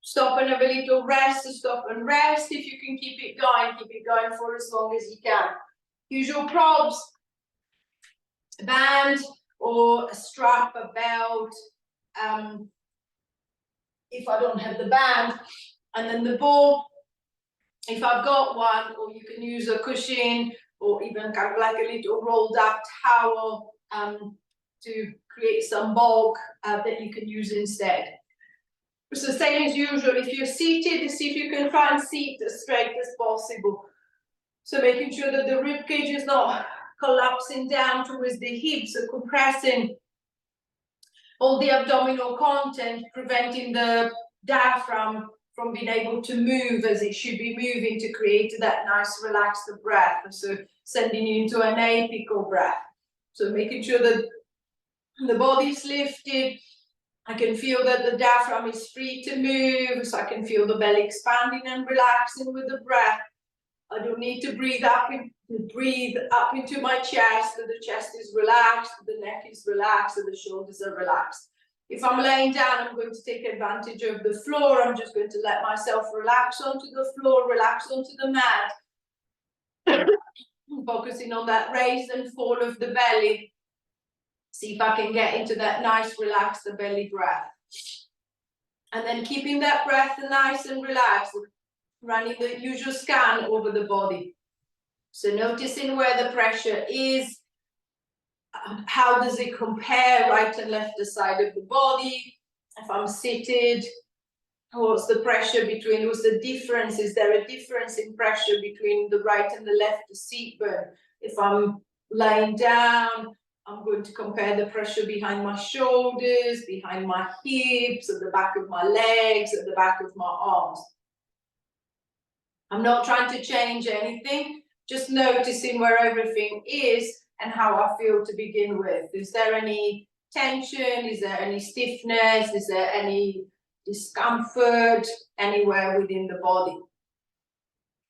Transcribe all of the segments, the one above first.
Stop and have a little rest, stop and rest. If you can keep it going for as long as you can. Use your props, a band or a strap, a belt. If I don't have the band, and then the ball, if I've got one, or you can use a cushion or even kind of like a little rolled up towel to create some bulk that you can use instead. So same as usual, if you're seated, see if you can try and seat as straight as possible. So making sure that the rib cage is not collapsing down towards the hips, so compressing all the abdominal content, preventing the diaphragm from being able to move as it should be moving to create that nice relaxed breath. So sending you into an apical breath. So making sure that the body's lifted. I can feel that the diaphragm is free to move, so I can feel the belly expanding and relaxing with the breath. I don't need to breathe up into my chest, so the chest is relaxed, the neck is relaxed, and the shoulders are relaxed. If I'm laying down, I'm going to take advantage of the floor. I'm just going to let myself relax onto the floor, relax onto the mat. Focusing on that raise and fall of the belly. See if I can get into that nice relaxed belly breath. And then keeping that breath nice and relaxed, running the usual scan over the body. So noticing where the pressure is, how does it compare right and left side of the body? If I'm seated, what's the pressure between, what's the difference? Is there a difference in pressure between the right and the left seat bone? If I'm lying down, I'm going to compare the pressure behind my shoulders, behind my hips, at the back of my legs, at the back of my arms. I'm not trying to change anything, just noticing where everything is and how I feel to begin with. Is there any tension? Is there any stiffness? Is there any discomfort anywhere within the body?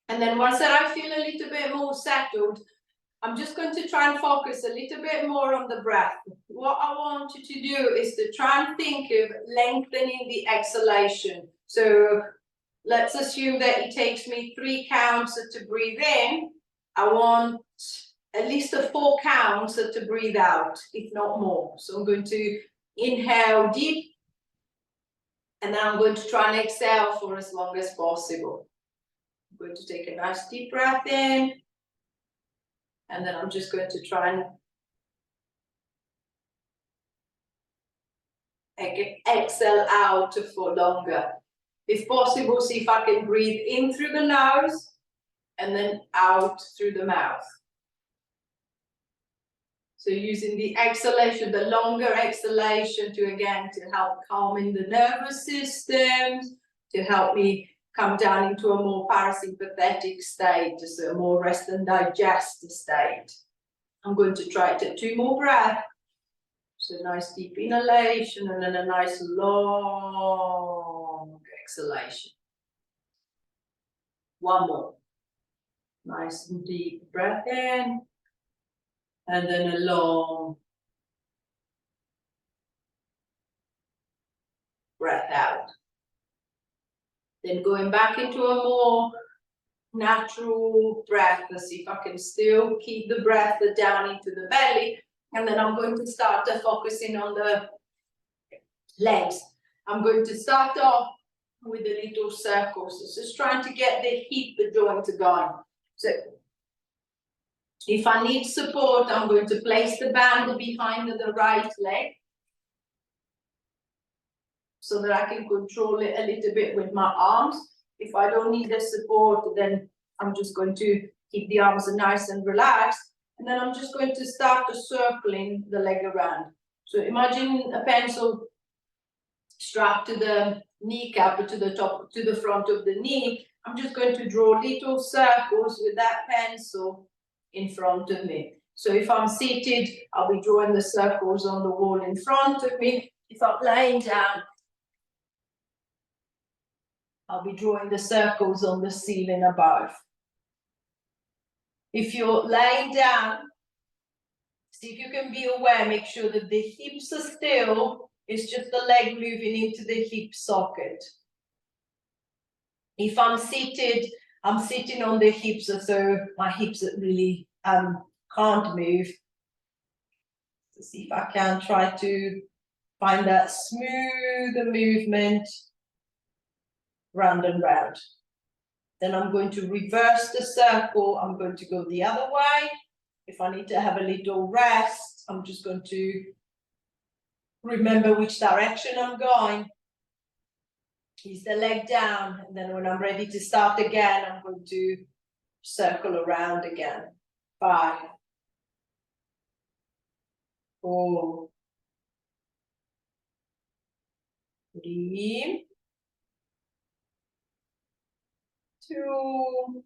And then once that I feel a little bit more settled, I'm just going to try and focus a little bit more on the breath. What I want you to do is to try and think of lengthening the exhalation. So let's assume that it takes me 3 counts to breathe in. I want at least 4 counts to breathe out, if not more. So I'm going to inhale deep, and then I'm going to try and exhale for as long as possible. I'm going to take a nice deep breath in, and then I'm just going to try and exhale out for longer. If possible, see if I can breathe in through the nose and then out through the mouth. So using the exhalation, the longer exhalation to help calming the nervous system, to help me come down into a more parasympathetic state, so a more rest and digest state. I'm going to try it at 2 more breaths. So nice deep inhalation and then a nice long exhalation. 1 more. Nice and deep breath in, and then a long breath out. Then going back into a more natural breath. Let's see if I can still keep the breath down into the belly. And then I'm going to start focusing on the legs. I'm going to start off with the little circles. So just trying to get the hip joint going. So if I need support, I'm going to place the band behind the right leg so that I can control it a little bit with my arms. If I don't need the support, then I'm just going to keep the arms nice and relaxed. And then I'm just going to start circling the leg around. So imagine a pencil strapped to the kneecap, to the top, to the front of the knee. I'm just going to draw little circles with that pencil in front of me. So if I'm seated, I'll be drawing the circles on the wall in front of me. If I'm laying down, I'll be drawing the circles on the ceiling above. If you're laying down, see if you can be aware, make sure that the hips are still. It's just the leg moving into the hip socket. If I'm seated, I'm sitting on the hips, so my hips really can't move. So see if I can try to find that smoother movement round and round. Then I'm going to reverse the circle. I'm going to go the other way. If I need to have a little rest, I'm just going to remember which direction I'm going. Ease the leg down, and then when I'm ready to start again, I'm going to circle around again. 5, 4, 3, 2,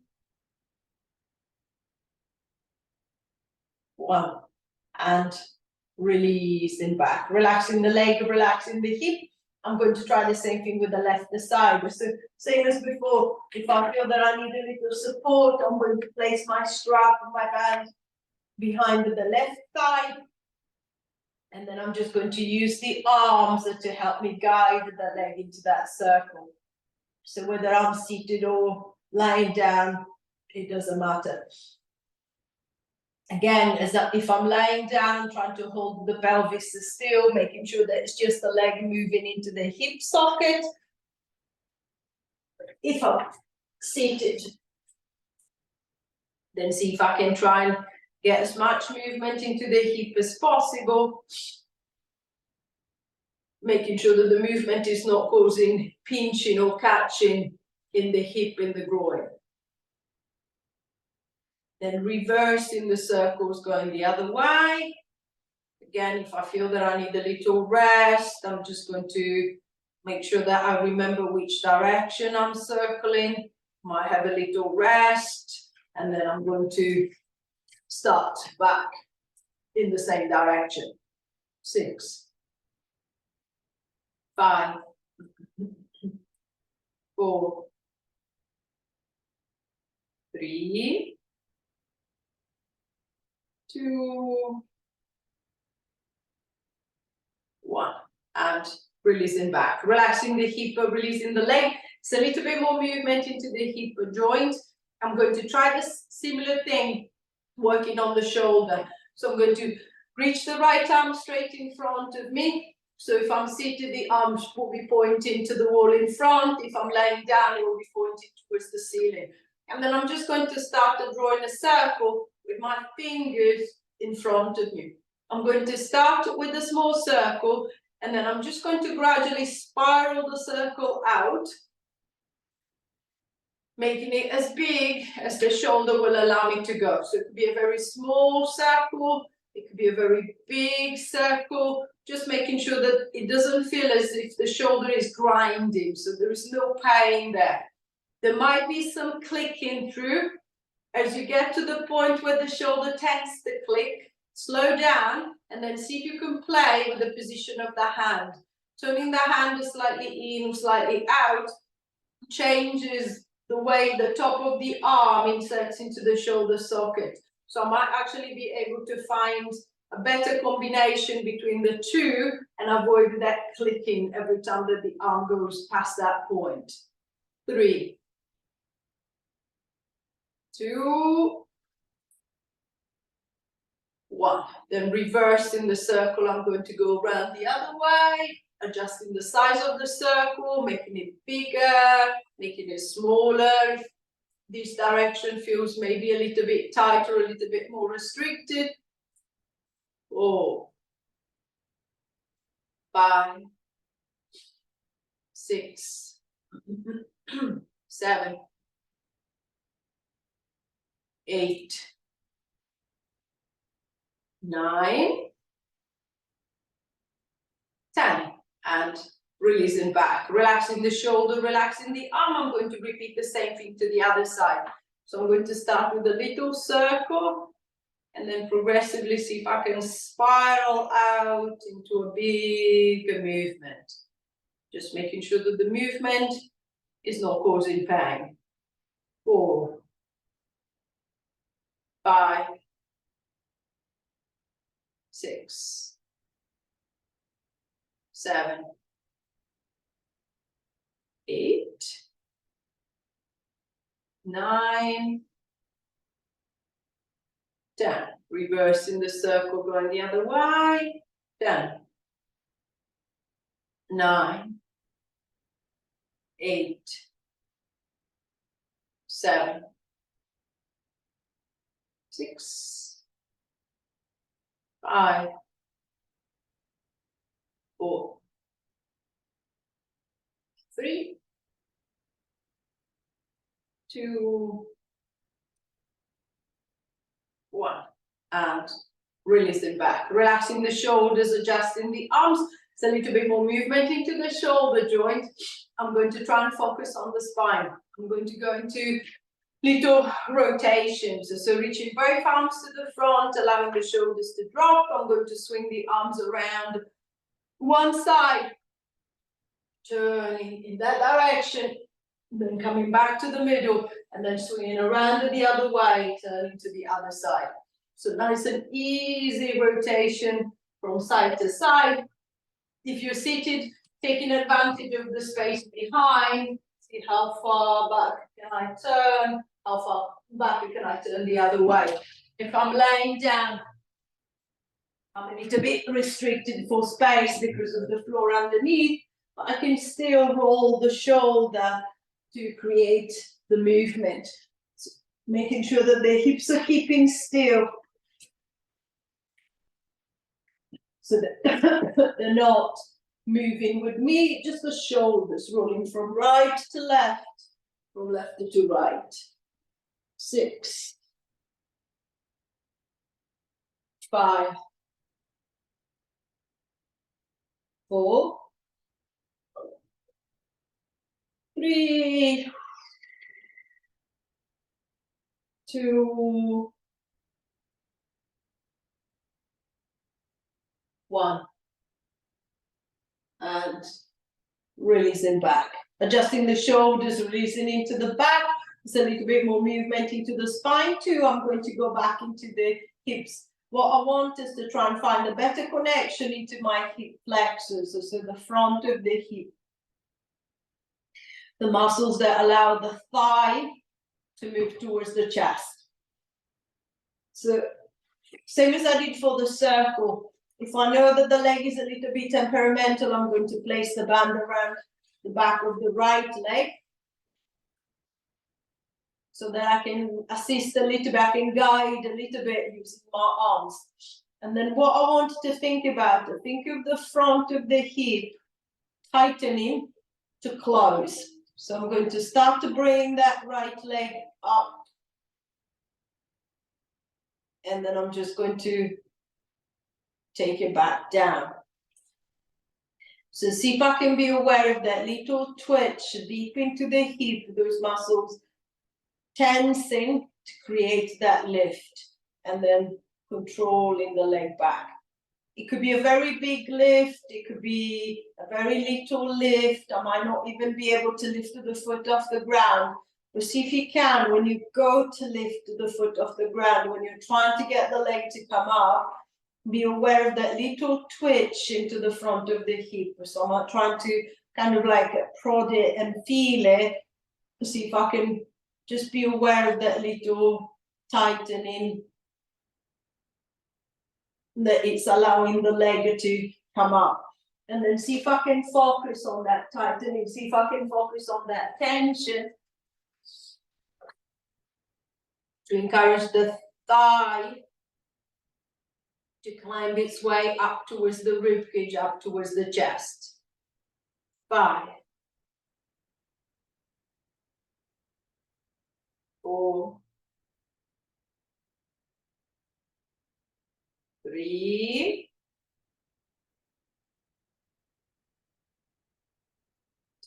1, and releasing back, relaxing the leg, relaxing the hip. I'm going to try the same thing with the left side. So same as before, if I feel that I need a little support, I'm going to place my strap and my band behind the left thigh. And then I'm just going to use the arms to help me guide the leg into that circle. So whether I'm seated or lying down, it doesn't matter. Again, as that if I'm lying down, trying to hold the pelvis still, making sure that it's just the leg moving into the hip socket. If I'm seated, then see if I can try and get as much movement into the hip as possible, making sure that the movement is not causing pinching or catching in the hip, in the groin. Then reversing the circles, going the other way. Again, if I feel that I need a little rest, I'm just going to make sure that I remember which direction I'm circling. Might have a little rest, and then I'm going to start back in the same direction. 6, 5, 4, 3, 2, 1, and releasing back, relaxing the hip, releasing the leg. It's a little bit more movement into the hip joint. I'm going to try this similar thing, working on the shoulder. So I'm going to reach the right arm straight in front of me. So if I'm seated, the arms will be pointing to the wall in front. If I'm laying down, it will be pointing towards the ceiling. And then I'm just going to start drawing a circle with my fingers in front of me. I'm going to start with a small circle, and then I'm just going to gradually spiral the circle out, making it as big as the shoulder will allow me to go. So it could be a very small circle, it could be a very big circle, just making sure that it doesn't feel as if the shoulder is grinding, so there is no pain there. There might be some clicking through. As you get to the point where the shoulder tends to click, slow down, and then see if you can play with the position of the hand. Turning the hand slightly in, slightly out, changes the way the top of the arm inserts into the shoulder socket. So I might actually be able to find a better combination between the two and avoid that clicking every time that the arm goes past that point. 3, 2, 1. Then reversing the circle, I'm going to go around the other way, adjusting the size of the circle, making it bigger, making it smaller. If this direction feels maybe a little bit tighter, a little bit more restricted. 4, 5, 6, 7, 8, 9, 10, and releasing back, relaxing the shoulder, relaxing the arm. I'm going to repeat the same thing to the other side. So I'm going to start with a little circle, and then progressively see if I can spiral out into a bigger movement. Just making sure that the movement is not causing pain. 4, 5, 6, 7, 8, 9, 10. Reversing the circle, going the other way. 10, 9, 8, 7, 6, 5, 4, 3, 2, 1. And releasing back. Relaxing the shoulders, adjusting the arms. It's a little bit more movement into the shoulder joint. I'm going to try and focus on the spine. I'm going to go into little rotations. So reaching both arms to the front, allowing the shoulders to drop. I'm going to swing the arms around one side, turning in that direction, then coming back to the middle, and then swinging around the other way, turning to the other side. So nice and easy rotation from side to side. If you're seated, taking advantage of the space behind, see how far back can I turn, how far back can I turn the other way. If I'm laying down, I'm a little bit restricted for space because of the floor underneath, but I can still roll the shoulder to create the movement. So making sure that the hips are keeping still, so that they're not moving with me, just the shoulders rolling from right to left, from left to right. 6, 5, 4, 3, 2, 1. And releasing back. Adjusting the shoulders, releasing into the back. It's a little bit more movement into the spine too. I'm going to go back into the hips. What I want is to try and find a better connection into my hip flexors, so the front of the hip. The muscles that allow the thigh to move towards the chest. So, same as I did for the circle. If I know that the leg is a little bit temperamental, I'm going to place the band around the back of the right leg, so that I can assist a little bit, I can guide a little bit using my arms. And then what I want to think about, think of the front of the hip tightening to close. So I'm going to start to bring that right leg up. And then I'm just going to take it back down. So see if I can be aware of that little twitch deep into the hip, those muscles tensing to create that lift, and then controlling the leg back. It could be a very big lift, it could be a very little lift. I might not even be able to lift the foot off the ground. But see if you can, when you go to lift the foot off the ground, when you're trying to get the leg to come up, be aware of that little twitch into the front of the hip. So I'm not trying to kind of like prod it and feel it, to see if I can just be aware of that little tightening, that it's allowing the leg to come up. And then see if I can focus on that tightening, see if I can focus on that tension to encourage the thigh to climb its way up towards the rib cage, up towards the chest. 5, 4, 3,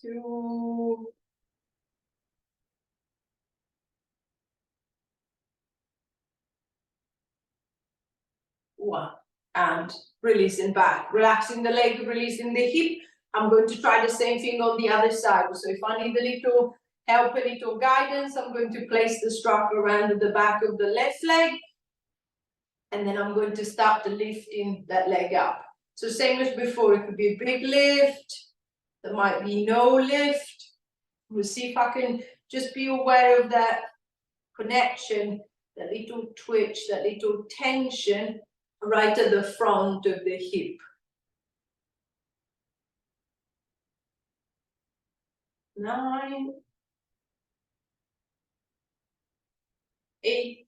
2, 1. And releasing back, relaxing the leg, releasing the hip. I'm going to try the same thing on the other side. So if I need a little help, a little guidance, I'm going to place the strap around the back of the left leg, and then I'm going to start lifting that leg up. So same as before, it could be a big lift, there might be no lift. We'll see if I can just be aware of that connection, that little twitch, that little tension right at the front of the hip. 9, 8,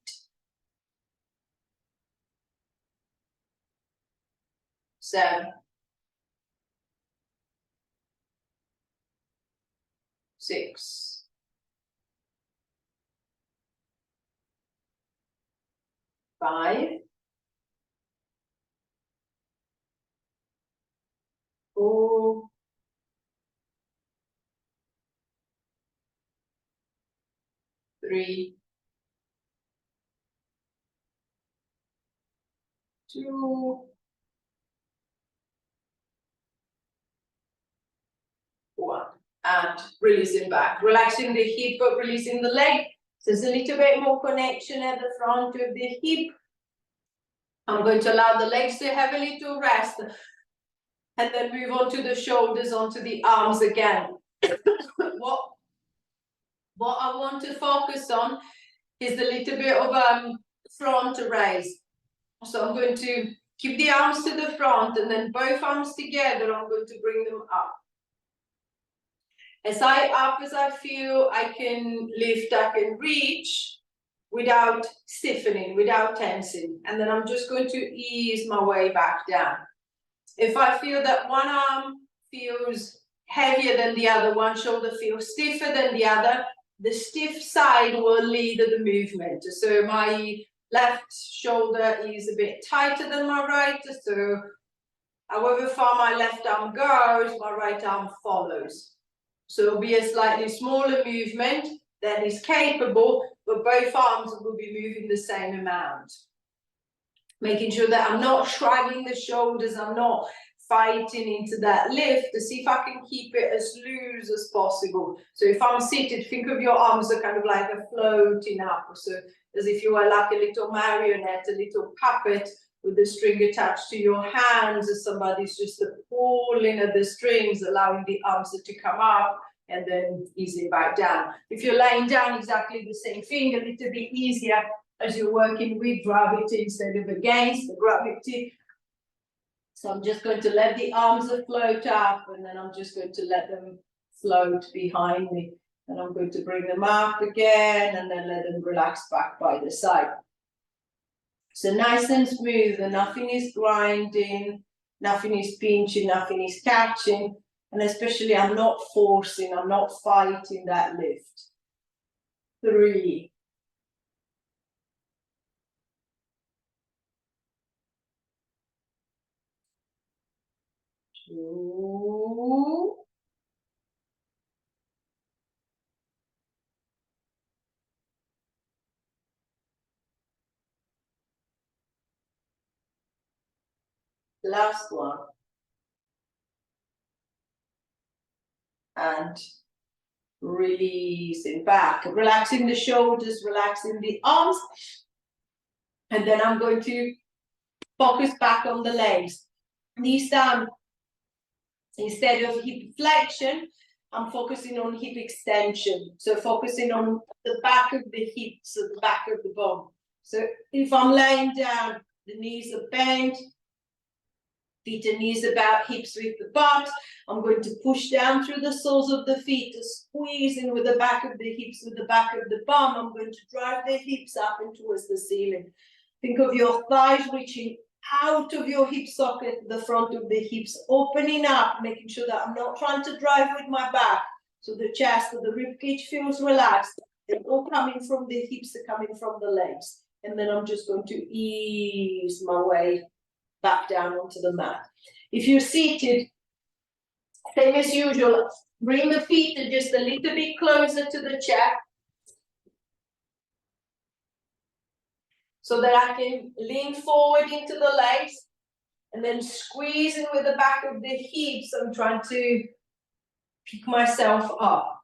7, 6, 5, 4, 3, 2, 1. And releasing back. Relaxing the hip, but releasing the leg. So there's a little bit more connection at the front of the hip. I'm going to allow the legs to have a little rest. And then move on to the shoulders, onto the arms again. What I want to focus on is a little bit of front raise. So I'm going to keep the arms to the front, and then both arms together, I'm going to bring them up. As I feel I can lift, I can reach without stiffening, without tensing. And then I'm just going to ease my way back down. If I feel that one arm feels heavier than the other, one shoulder feels stiffer than the other, the stiff side will lead the movement. So my left shoulder is a bit tighter than my right, so however far my left arm goes, my right arm follows. So it'll be a slightly smaller movement than is capable, but both arms will be moving the same amount. Making sure that I'm not shrugging the shoulders, I'm not fighting into that lift, to see if I can keep it as loose as possible. So if I'm seated, think of your arms are kind of like a floating up, so as if you were like a little marionette, a little puppet with the string attached to your hands, as somebody's just pulling at the strings, allowing the arms to come up and then easing back down. If you're laying down, exactly the same thing, a little bit easier, as you're working with gravity instead of against the gravity. So I'm just going to let the arms float up, and then I'm just going to let them float behind me. And I'm going to bring them up again, and then let them relax back by the side. So nice and smooth, and nothing is grinding, nothing is pinching, nothing is catching. And especially I'm not forcing, I'm not fighting that lift. 3, 2, 1. Last one. And releasing back, relaxing the shoulders, relaxing the arms. And then I'm going to focus back on the legs. This time, instead of hip flexion, I'm focusing on hip extension. So focusing on the back of the hips, at the back of the bone. So if I'm laying down, the knees are bent, feet and knees about hips with the butt. I'm going to push down through the soles of the feet, to squeeze in with the back of the hips, with the back of the bum. I'm going to drive the hips up and towards the ceiling. Think of your thighs reaching out of your hip socket, the front of the hips opening up, making sure that I'm not trying to drive with my back. So the chest or the rib cage feels relaxed. They're all coming from the hips, they're coming from the legs. And then I'm just going to ease my way back down onto the mat. If you're seated, same as usual, bring the feet just a little bit closer to the chair, so that I can lean forward into the legs, and then squeezing with the back of the hips. I'm trying to pick myself up.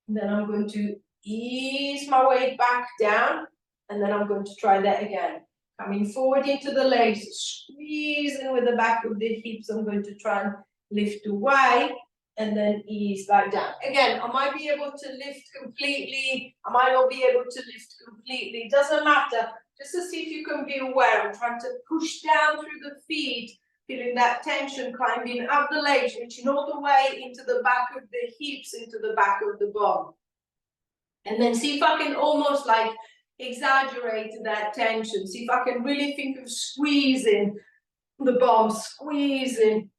And then I'm going to ease my way back down, and then I'm going to try that again. Coming forward into the legs, squeezing with the back of the hips. I'm going to try and lift away, and then ease back down. Again, I might be able to lift completely, I might not be able to lift completely, doesn't matter. Just to see if you can be aware. I'm trying to push down through the feet, feeling that tension climbing up the legs, reaching all the way into the back of the hips, into the back of the bum. And then see if I can almost like exaggerate that tension. See if I can really think of squeezing the bum, squeezing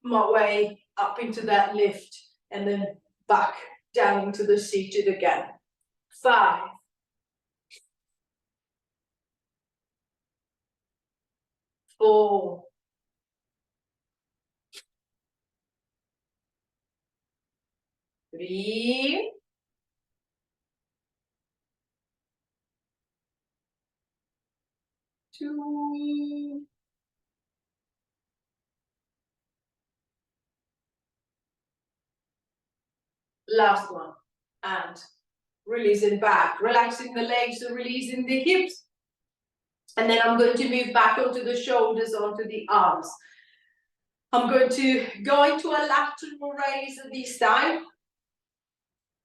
my way up into that lift, and then back down into the seated again. 5, 4, 3, 2, last one, and releasing back, relaxing the legs and releasing the hips. And then I'm going to move back onto the shoulders, onto the arms. I'm going to go into a lateral raise this time.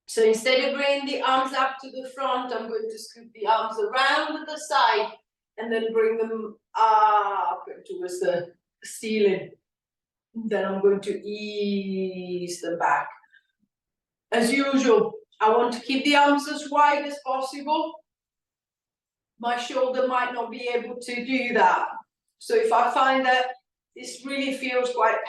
So instead of bringing the arms up to the front, I'm going to scoop the arms around to the side and then bring them up towards the ceiling. Then I'm going to ease them back. As usual, I want to keep the arms as wide as possible. My shoulder might not be able to do that. So if I find that this really feels quite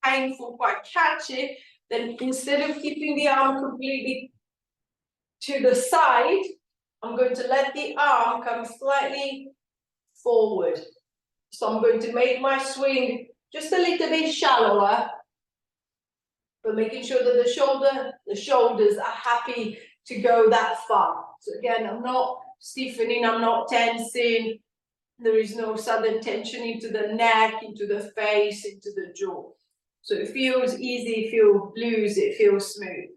painful, quite catchy, then instead of keeping the arm completely to the side, I'm going to let the arm come slightly forward. So I'm going to make my swing just a little bit shallower, but making sure that the shoulders are happy to go that far. So again, I'm not stiffening, I'm not tensing. There is no sudden tension into the neck, into the face, into the jaw. So it feels easy, it feels loose, it feels smooth.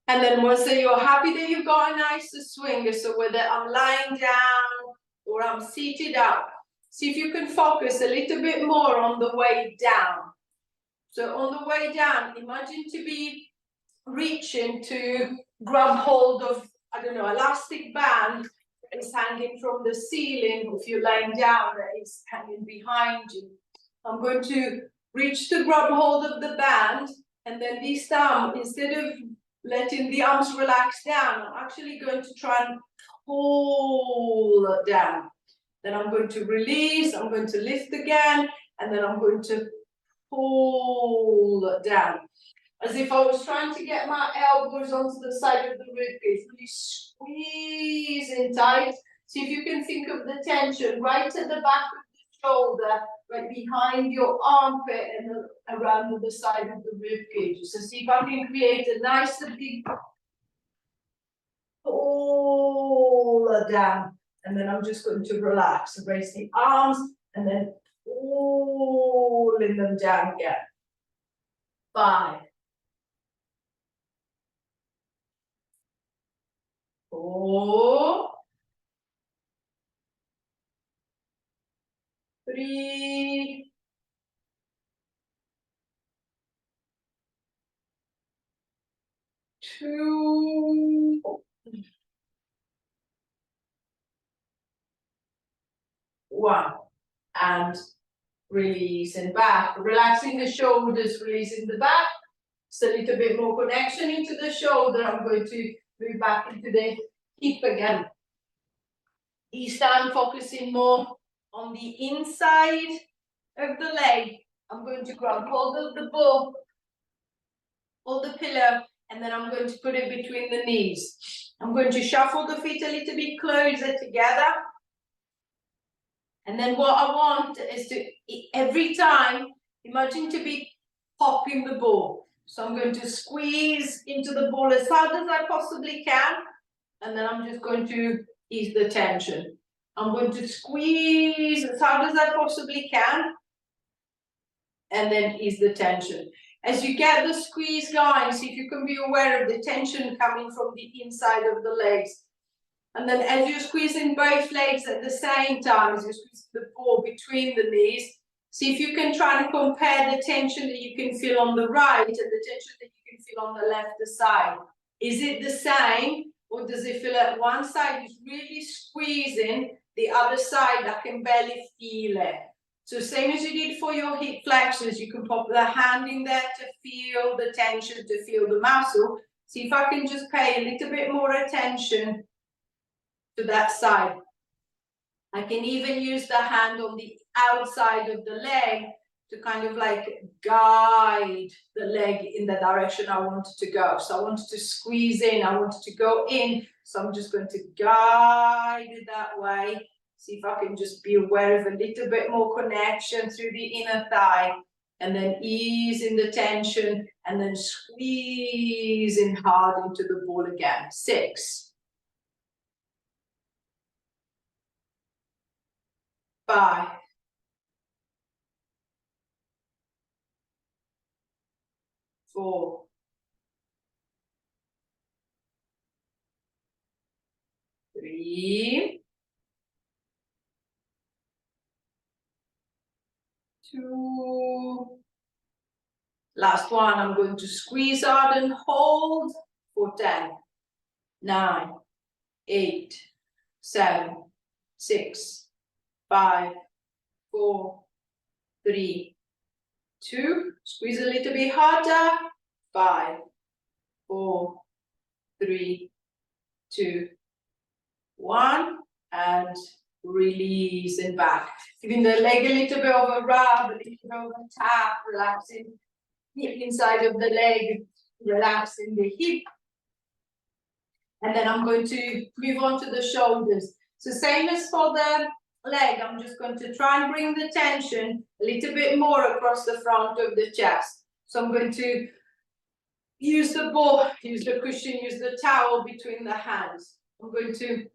And then once you're happy that you've got a nice swing, so whether I'm lying down or I'm seated up, see if you can focus a little bit more on the way down. So on the way down, imagine to be reaching to grab hold of, I don't know, elastic band that is hanging from the ceiling. If you're lying down, that is hanging behind you. I'm going to reach to grab hold of the band, and then this time, instead of letting the arms relax down, I'm actually going to try and pull it down. Then I'm going to release, I'm going to lift again, and then I'm going to pull it down. As if I was trying to get my elbows onto the side of the ribcage, really squeezing tight. See if you can think of the tension right at the back of the shoulder, right behind your armpit and around the side of the ribcage. So see if I can create a nice big pull down. And then I'm just going to relax. So raise the arms and then pulling them down again. 5, 4, 3, 2, 1. And releasing back, relaxing the shoulders, releasing the back. Just a little bit more connection into the shoulder. I'm going to move back into the hip again. This time focusing more on the inside of the leg. I'm going to grab hold of the ball or the pillow, and then I'm going to put it between the knees. I'm going to shuffle the feet a little bit closer together. And then what I want is to, every time, imagine to be popping the ball. So I'm going to squeeze into the ball as hard as I possibly can. And then I'm just going to ease the tension. I'm going to squeeze as hard as I possibly can. And then ease the tension. As you get the squeeze going, see if you can be aware of the tension coming from the inside of the legs. And then as you're squeezing both legs at the same time, as you're squeezing the ball between the knees, See if you can try and compare the tension that you can feel on the right and the tension that you can feel on the left side. Is it the same, or does it feel like one side is really squeezing, the other side I can barely feel it? So same as you did for your hip flexors, you can pop the hand in there to feel the tension, to feel the muscle. See if I can just pay a little bit more attention to that side. I can even use the hand on the outside of the leg to kind of like guide the leg in the direction I want it to go. So I wanted to squeeze in, I wanted to go in. So I'm just going to guide it that way. See if I can just be aware of a little bit more connection through the inner thigh, and then ease in the tension, and then squeezing hard into the ball again. 6, 5, 4, 3, 2, last one. I'm going to squeeze hard and hold for 10, 9, 8, 7, 6, 5, 4, 3, 2, squeeze a little bit harder, 5, 4, 3, 2, 1, and release and back. Giving the leg a little bit of a rub, a little bit of a tap, relaxing the inside of the leg, relaxing the hip. And then I'm going to move on to the shoulders. So same as for the leg, I'm just going to try and bring the tension a little bit more across the front of the chest. So I'm going to use the ball, use the cushion, use the towel between the hands. I'm going to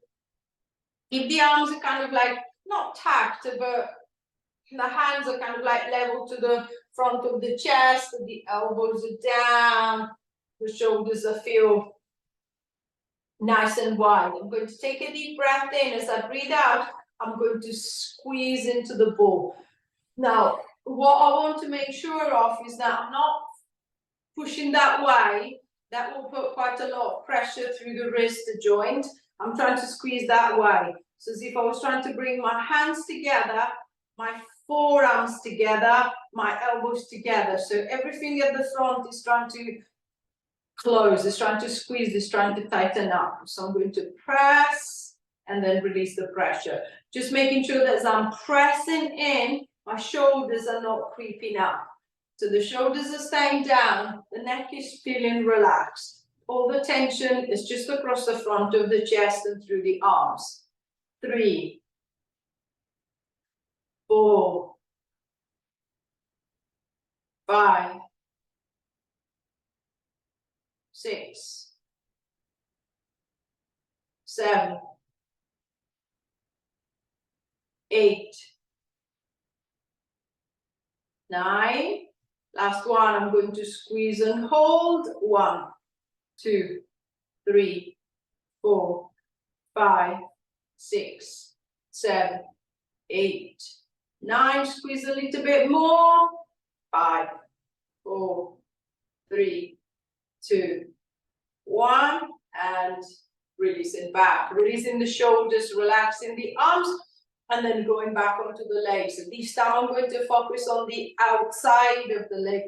keep the arms are kind of like, not tacked, but the hands are kind of like level to the front of the chest, the elbows are down, the shoulders are feel nice and wide. I'm going to take a deep breath in. As I breathe out, I'm going to squeeze into the ball. Now, what I want to make sure of is that I'm not pushing that way. That will put quite a lot of pressure through the wrist joint. I'm trying to squeeze that way. So as if I was trying to bring my hands together, my forearms together, my elbows together. So everything at the front is trying to close, is trying to squeeze, is trying to tighten up. So I'm going to press and then release the pressure. Just making sure that as I'm pressing in, my shoulders are not creeping up. So the shoulders are staying down, the neck is feeling relaxed. All the tension is just across the front of the chest and through the arms. 3, 4, 5, 6, 7, 8, 9. Last one, I'm going to squeeze and hold. 1, 2, 3, 4, 5, 6, 7, 8, 9. Squeeze a little bit more. 5, 4, 3, 2, 1, and releasing back. Releasing the shoulders, relaxing the arms, and then going back onto the legs. And this time I'm going to focus on the outside of the leg.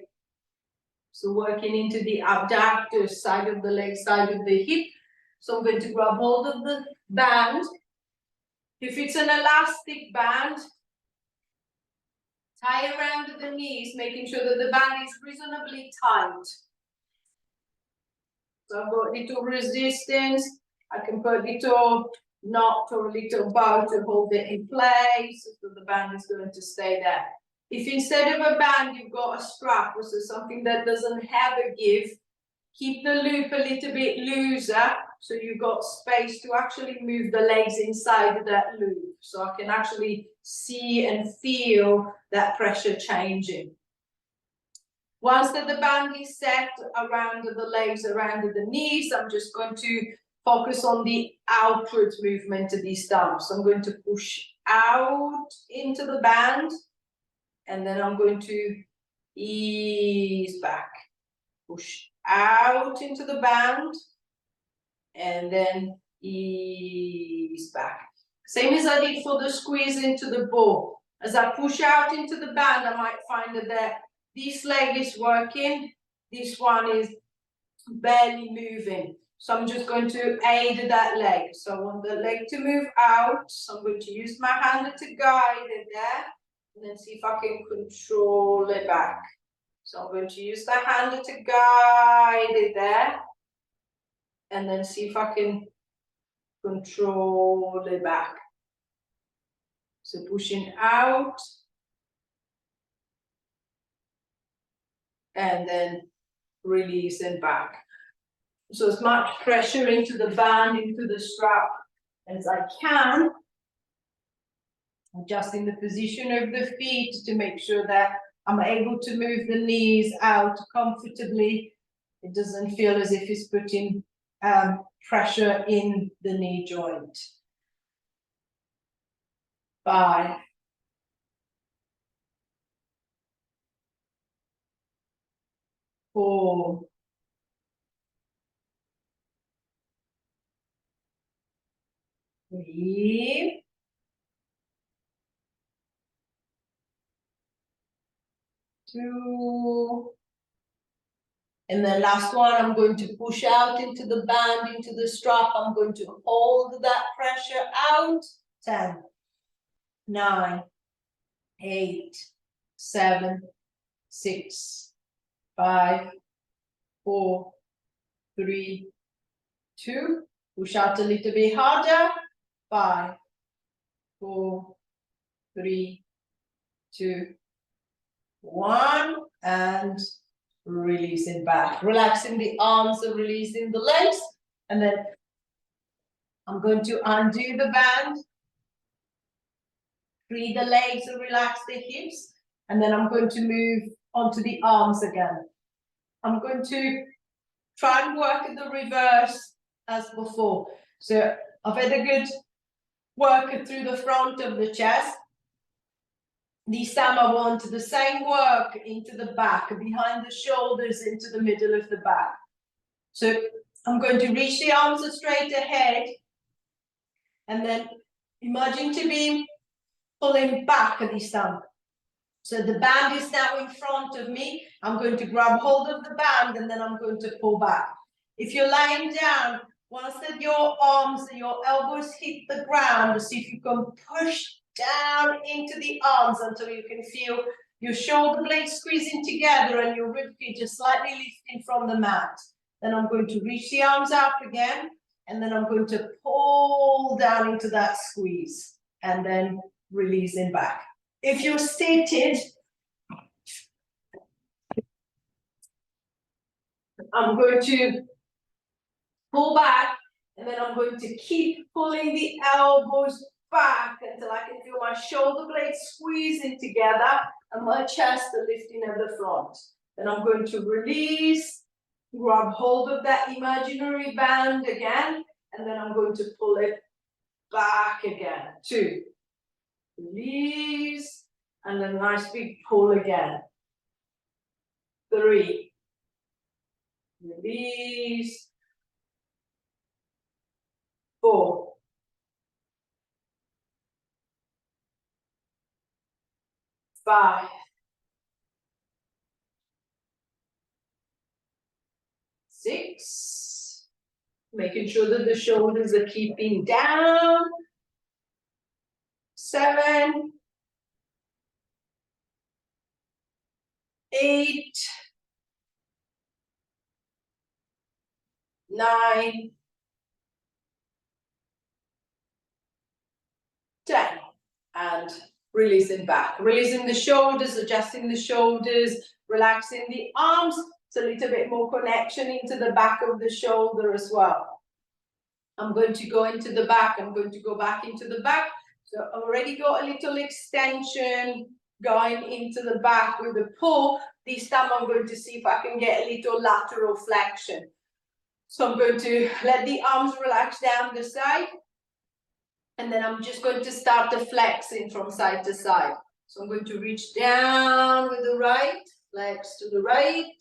So working into the abductor side of the leg, side of the hip. So I'm going to grab hold of the band. If it's an elastic band, tie around the knees, making sure that the band is reasonably tight. So I've got a little resistance. I can put a little knot or a little bow to hold it in place, so the band is going to stay there. If instead of a band you've got a strap, or so something that doesn't have a give, keep the loop a little bit looser, so you've got space to actually move the legs inside that loop. So I can actually see and feel that pressure changing. Once that the band is set around the legs, around the knees, I'm just going to focus on the outward movement of these thumbs. So I'm going to push out into the band and then I'm going to ease back, push out into the band, and then ease back. Same as I did for the squeeze into the ball. As I push out into the band, I might find that this leg is working, this one is barely moving. So I'm just going to aid that leg. So I want the leg to move out. So I'm going to use my hand to guide it there, and then see if I can control it back. So I'm going to use the hand to guide it there, and then see if I can control it back. So pushing out, and then releasing back. So as much pressure into the band, into the strap as I can. Adjusting the position of the feet to make sure that I'm able to move the knees out comfortably. It doesn't feel as if it's putting pressure in the knee joint. 5, 4, 3, 2, and then last one, I'm going to push out into the band, into the strap. I'm going to hold that pressure out. 10, 9, 8, 7, 6, 5, 4, 3, 2. Push out a little bit harder. 5, 4, 3, 2, 1, and releasing back. Relaxing the arms and releasing the legs. And then I'm going to undo the band. Free the legs and relax the hips. And then I'm going to move onto the arms again. I'm going to try and work in the reverse as before. So I've had a good work through the front of the chest. This time I want the same work into the back, behind the shoulders, into the middle of the back. So I'm going to reach the arms straight ahead, and then imagine to be pulling back this time. So the band is now in front of me. I'm going to grab hold of the band, and then I'm going to pull back. If you're lying down, once that your arms and your elbows hit the ground, see if you can push down into the arms until you can feel your shoulder blades squeezing together and your rib cage just slightly lifting from the mat. Then I'm going to reach the arms up again, and then I'm going to pull down into that squeeze, and then releasing back. If you're seated, I'm going to pull back, and then I'm going to keep pulling the elbows back until I can feel my shoulder blades squeezing together and my chest lifting at the front. Then I'm going to release, grab hold of that imaginary band again, and then I'm going to pull it back again. 2, release, and then nice big pull again. 3, release. 4, 5, 6, making sure that the shoulders are keeping down. 7, 8, 9, 10, and releasing back. Releasing the shoulders, adjusting the shoulders, relaxing the arms. It's a little bit more connection into the back of the shoulder as well. I'm going to go into the back. I'm going to go back into the back. So I've already got a little extension going into the back with a pull. This time I'm going to see if I can get a little lateral flexion. So I'm going to let the arms relax down the side. And then I'm just going to start the flexing from side to side. So I'm going to reach down with the right, legs to the right,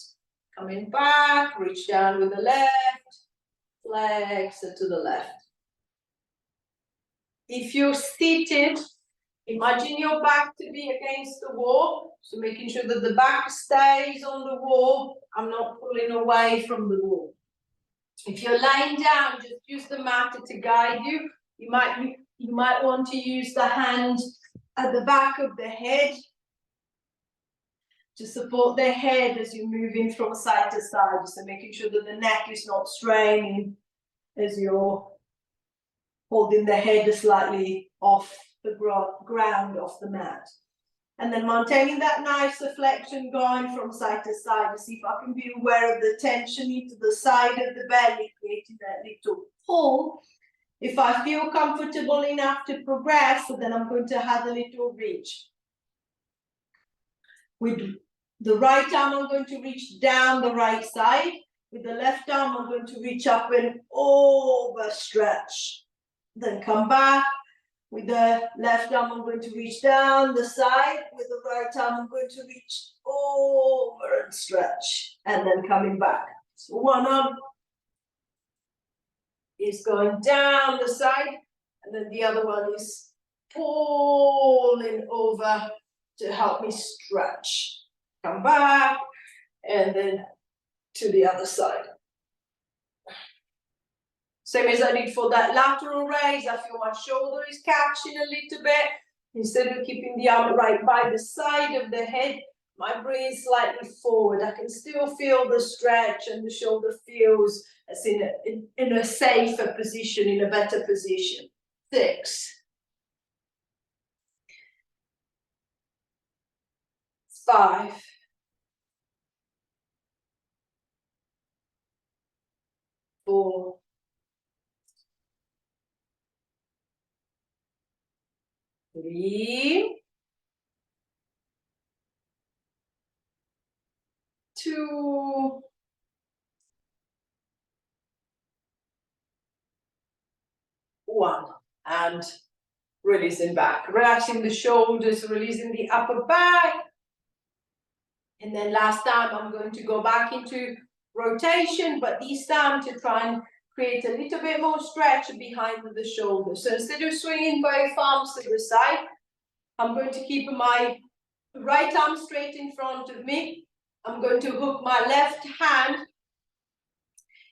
coming back, reach down with the left, legs to the left. If you're seated, imagine your back to be against the wall. So making sure that the back stays on the wall. I'm not pulling away from the wall. If you're lying down, just use the mat to guide you. You might want to use the hand at the back of the head to support the head as you're moving from side to side. So making sure that the neck is not straining as you're holding the head slightly off the ground, off the mat. And then maintaining that nice flexion going from side to side to see if I can be aware of the tension into the side of the belly, creating that little pull. If I feel comfortable enough to progress, then I'm going to have a little reach. With the right arm, I'm going to reach down the right side. With the left arm, I'm going to reach up and overstretch. Then come back. With the left arm, I'm going to reach down the side. With the right arm, I'm going to reach over and stretch. And then coming back. So one arm is going down the side. And then the other one is pulling over to help me stretch. Come back. And then to the other side. Same as I did for that lateral raise. I feel my shoulder is catching a little bit. Instead of keeping the arm right by the side of the head, my brain is slightly forward. I can still feel the stretch and the shoulder feels as in a safer position, in a better position. 6, 5, 4, 3, 2, 1, and releasing back, relaxing the shoulders, releasing the upper back. And then last time I'm going to go back into rotation, but this time to try and create a little bit more stretch behind the shoulders. So instead of swinging both arms to the side, I'm going to keep my right arm straight in front of me. I'm going to hook my left hand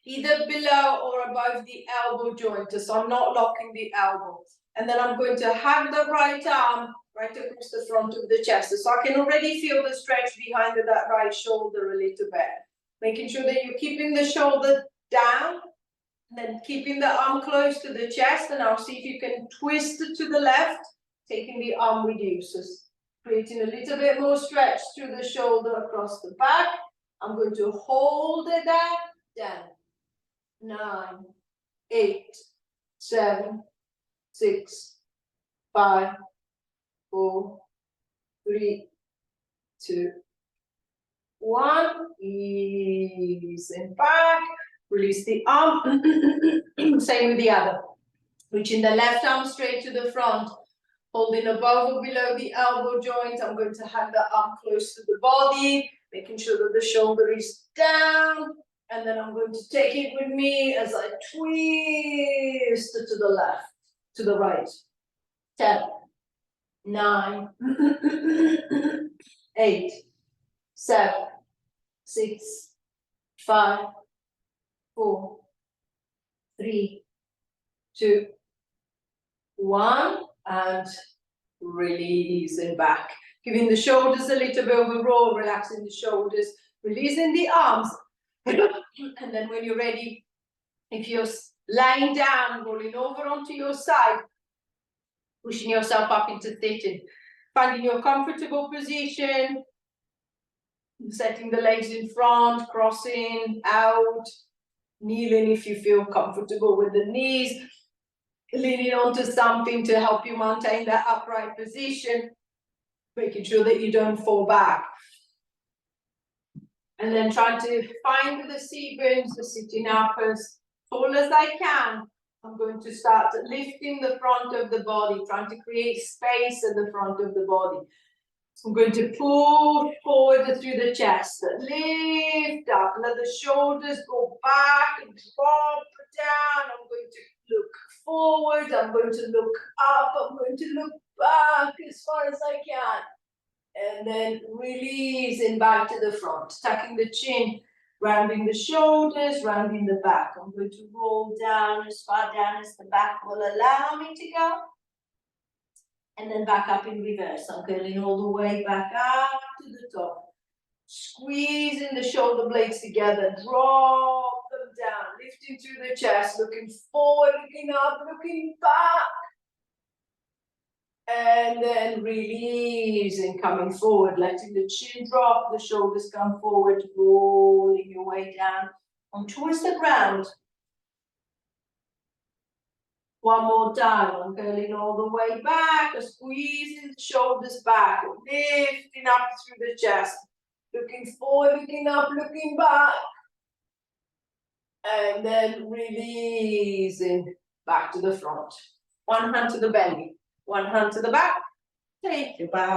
either below or above the elbow joint, so I'm not locking the elbow. And then I'm going to hug the right arm right across the front of the chest. So I can already feel the stretch behind that right shoulder a little bit. Making sure that you're keeping the shoulder down, and then keeping the arm close to the chest, and I'll see if you can twist it to the left, taking the arm with you. So creating a little bit more stretch through the shoulder across the back. I'm going to hold it down. 9, 8, 7, 6, 5, 4, 3, 2, 1. Easing back. Release the arm. Same with the other. Reaching the left arm straight to the front. Holding above or below the elbow joint. I'm going to have the arm close to the body. Making sure that the shoulder is down. And then I'm going to take it with me as I twist to the left, to the right. 10, 9, 8, 7, 6, 5, 4, 3, 2, 1, and releasing back. Giving the shoulders a little bit of a roll, relaxing the shoulders, releasing the arms. And then when you're ready, if you're lying down, rolling over onto your side, pushing yourself up into sitting, finding your comfortable position, setting the legs in front, crossing out, kneeling if you feel comfortable with the knees, leaning onto something to help you maintain that upright position, making sure that you don't fall back. And then trying to find the C-bones, the sitting up as tall as I can. I'm going to start lifting the front of the body, trying to create space at the front of the body. I'm going to push forward through the chest, lift up, let the shoulders go back and drop down. I'm going to look forward, I'm going to look up, I'm going to look back as far as I can. And then releasing back to the front, tucking the chin, rounding the shoulders, rounding the back. I'm going to roll down as far down as the back will allow me to go. And then back up in reverse. I'm curling all the way back up to the top. Squeezing the shoulder blades together, drop them down, lifting through the chest, looking forward, looking up, looking back. And then releasing, coming forward, letting the chin drop, the shoulders come forward, rolling your way down on towards the ground. One more time, I'm curling all the way back, squeezing the shoulders back, lifting up through the chest, looking forward, looking up, looking back. And then releasing back to the front. One hand to the belly, one hand to the back. Take your bow.